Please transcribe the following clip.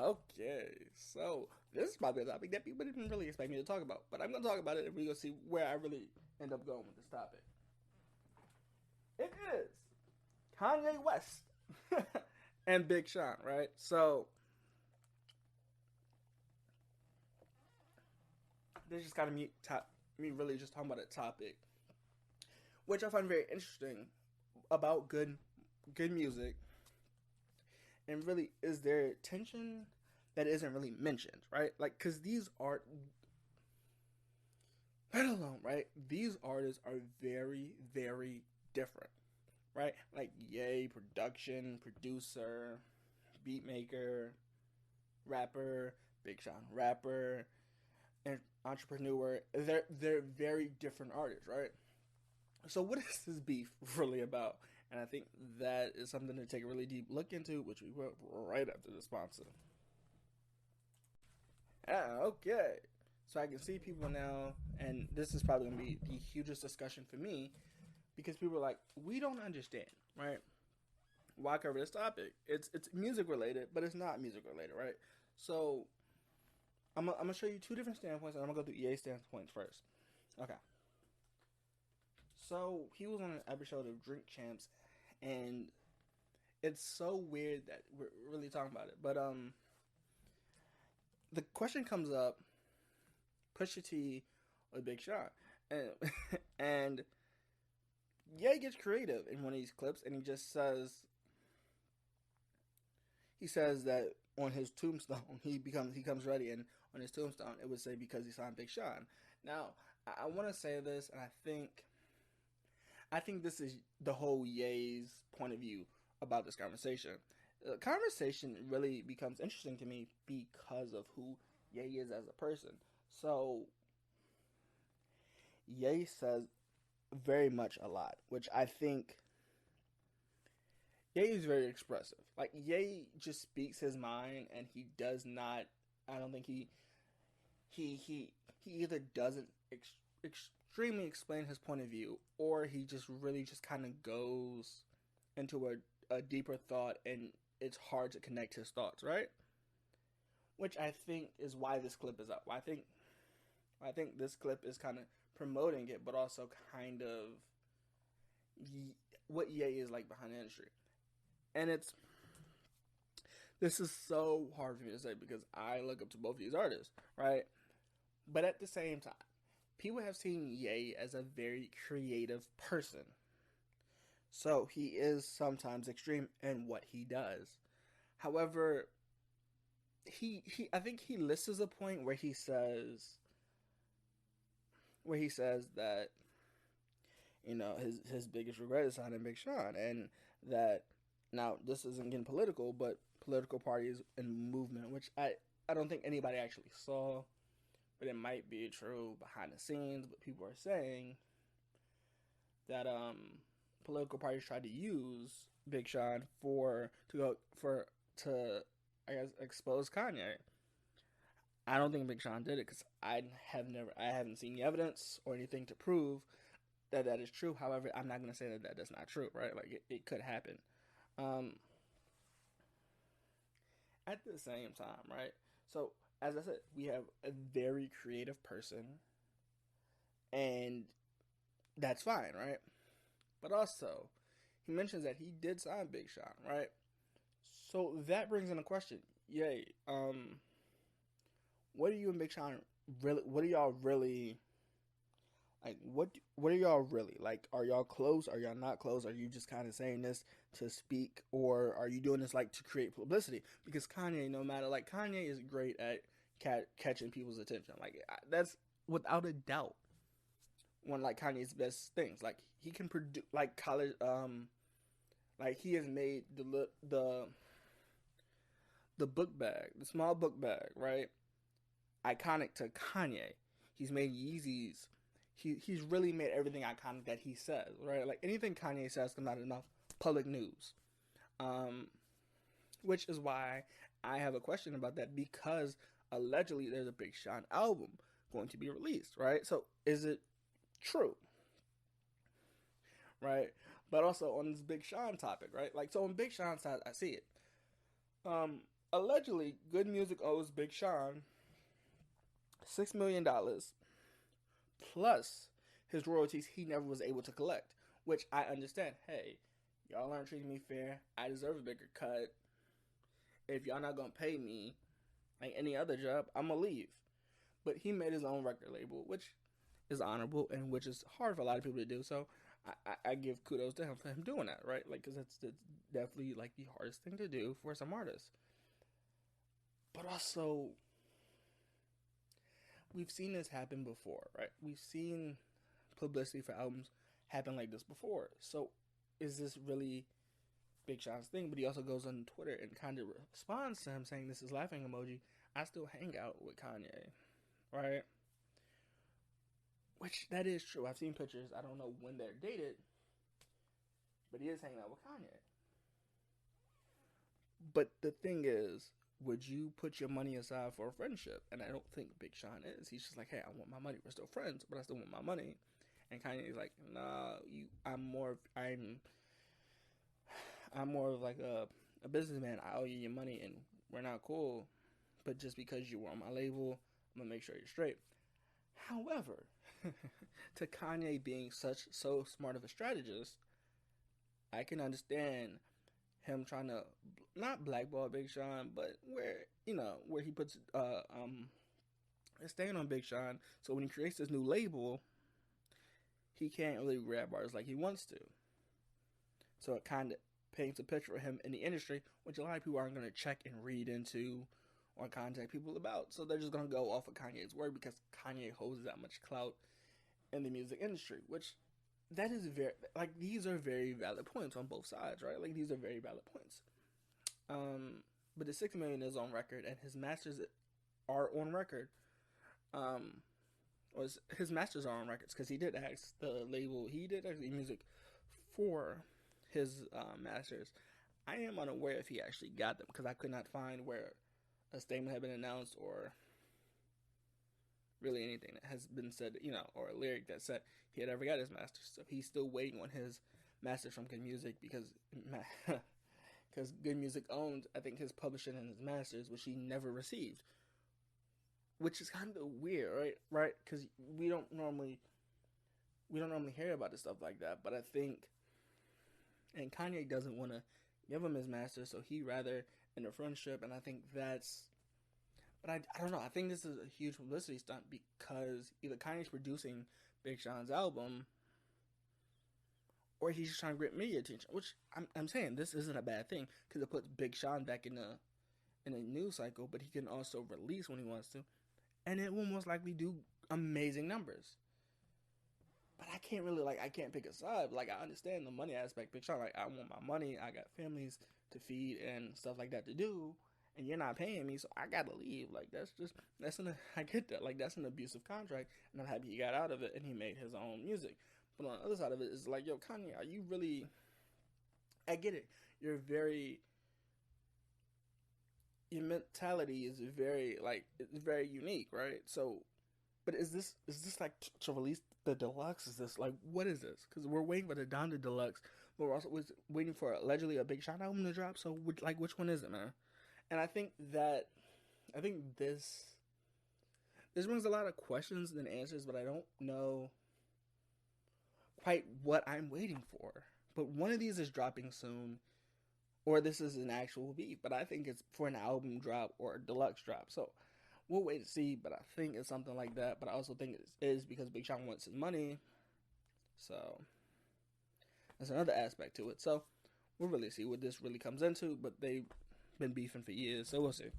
Okay, so this is probably a topic that people didn't really expect me to talk about, but I'm gonna talk about it and we're gonna see where I really end up going with this topic. It is Kanye West and Big Sean, right? So this just kind of me really just talking about a topic, which I find very interesting about good music, and really is there tension that isn't really mentioned, right? Like, cause these are let alone right. These artists are very different, right? Like Ye, production, producer, beat maker, rapper, Big Sean, rapper, and entrepreneur. They're very different artists, right? So what is this beef really about? And I think that is something to take a really deep look into, which we will right after the sponsor. Okay. So I can see people now, and this is probably gonna be the hugest discussion for me because people are like, we don't understand, right? Why cover this topic? It's music related, but it's not music related, right? So I'm gonna show you two different standpoints, and I'm gonna go through EA standpoints first. Okay. So he was on an episode of Drink Champs, and it's so weird that we're really talking about it. But the question comes up: Pusha T or Big Sean, and and yeah, he gets creative in one of these clips, and he says that on his tombstone he comes ready, and on his tombstone it would say because he signed Big Sean. Now I want to say this, and I think this is the whole Ye's point of view about this conversation. The conversation really becomes interesting to me because of who Ye is as a person. So Ye says very much a lot, which I think Ye is very expressive. Like Ye just speaks his mind, and he does not. I don't think he he he either doesn't extremely explain his point of view, or he just really just kind of goes into a deeper thought, and it's hard to connect his thoughts, right? Which I think is why this clip is up. I think this clip is kind of promoting it, but also kind of what Ye is like behind the industry. And this is so hard for me to say because I look up to both of these artists, right? But at the same time, people have seen Ye as a very creative person. So he is sometimes extreme in what he does. However, he I think he lists a point where he says that his biggest regret is signing Big Sean, and that now this isn't getting political, but political parties and movement, which I don't think anybody actually saw, but it might be true behind the scenes. But people are saying that political parties tried to use Big Sean to I guess expose Kanye. I don't think Big Sean did it because I haven't seen the evidence or anything to prove that that is true. However, I'm not gonna say that that's not true, right? Like it could happen. Um, at the same time, right? So as I said, we have a very creative person, and that's fine, right? But also, he mentions that he did sign Big Sean, right? So that brings in a question. Yay. What are you and Big Sean really? What are y'all really like? What are y'all really like? Are y'all close? Are y'all not close? Are you just kind of saying this to speak, or are you doing this like to create publicity? Because Kanye, no matter like Kanye is great at catching people's attention. Like that's without a doubt one like Kanye's best things. Like he can produce like college. Like he has made the book bag, the small book bag, right? Iconic to Kanye. He's made Yeezys. He's really made everything iconic that he says, right? Like anything Kanye says comes out of enough public news. Um, which is why I have a question about that because allegedly there's a Big Sean album going to be released, right? So is it true, right? But also on this Big Sean topic, right? Like so on Big Sean's side, I see it. Um, allegedly, Good Music owes Big Sean $6 million plus his royalties he never was able to collect. Which I understand. Hey, y'all aren't treating me fair. I deserve a bigger cut. If y'all not gonna pay me like any other job, I'm gonna leave. But he made his own record label, which is honorable and which is hard for a lot of people to do. So I give kudos to him for him doing that, right? Like, because that's definitely like the hardest thing to do for some artists. But also, we've seen this happen before, right? We've seen publicity for albums happen like this before. So is this really Big Sean's thing? But he also goes on Twitter and kind of responds to him saying, "This is laughing emoji. I still hang out with Kanye," right? Which that is true. I've seen pictures. I don't know when they're dated, but he is hanging out with Kanye. But the thing is, would you put your money aside for a friendship? And I don't think Big Sean is. He's just like, hey, I want my money. We're still friends, but I still want my money. And Kanye's like, nah, I'm more of like a businessman. I owe you your money, and we're not cool. But just because you were on my label, I'm gonna make sure you're straight. However, to Kanye being so smart of a strategist, I can understand him trying to not blackball Big Sean, but where he puts staying on Big Sean. So when he creates this new label, he can't really grab bars like he wants to. So it kind of paints a picture of him in the industry, which a lot of people aren't going to check and read into or contact people about. So they're just going to go off of Kanye's word because Kanye holds that much clout in the music industry, which that is very, like, these are very valid points on both sides, right? Like, these are very valid points. But the 6 million is on record, and his masters are on record. Or his masters are on records because he did ask the label. He did actually music for his masters. I am unaware if he actually got them because I could not find where a statement had been announced or really anything that has been said, or a lyric that said he had ever got his masters. So he's still waiting on his masters from Good Music because Good Music owned, I think, his publishing and his masters, which he never received. Which is kind of weird, right? Because we don't normally hear about this stuff like that. But I think, and Kanye doesn't want to give him his master, so he rather in a friendship, and I think that's. But I don't know. I think this is a huge publicity stunt because either Kanye's producing Big Sean's album, or he's just trying to get media attention. Which I'm saying this isn't a bad thing because it puts Big Sean back in a news cycle, but he can also release when he wants to. And it will most likely do amazing numbers. But I can't pick a side. Like, I understand the money aspect. Big Sean, like, I want my money. I got families to feed and stuff like that to do. And you're not paying me, so I gotta leave. Like, I get that. Like, that's an abusive contract. And I'm happy he got out of it and he made his own music. But on the other side of it is like, yo, Kanye, are you really... I get it. Your mentality is it's very unique, right? So, but is this like to release the deluxe? Is this like, what is this? Because we're waiting for the Donda Deluxe, but we're also waiting for allegedly a Big Sean album to drop. So, which one is it, man? And I think this brings a lot of questions and answers, but I don't know quite what I'm waiting for. But one of these is dropping soon, or this is an actual beef. But I think it's for an album drop or a deluxe drop. So we'll wait to see. But I think it's something like that. But I also think it is because Big Sean wants his money. So that's another aspect to it. So we'll really see what this really comes into. But they've been beefing for years. So we'll see.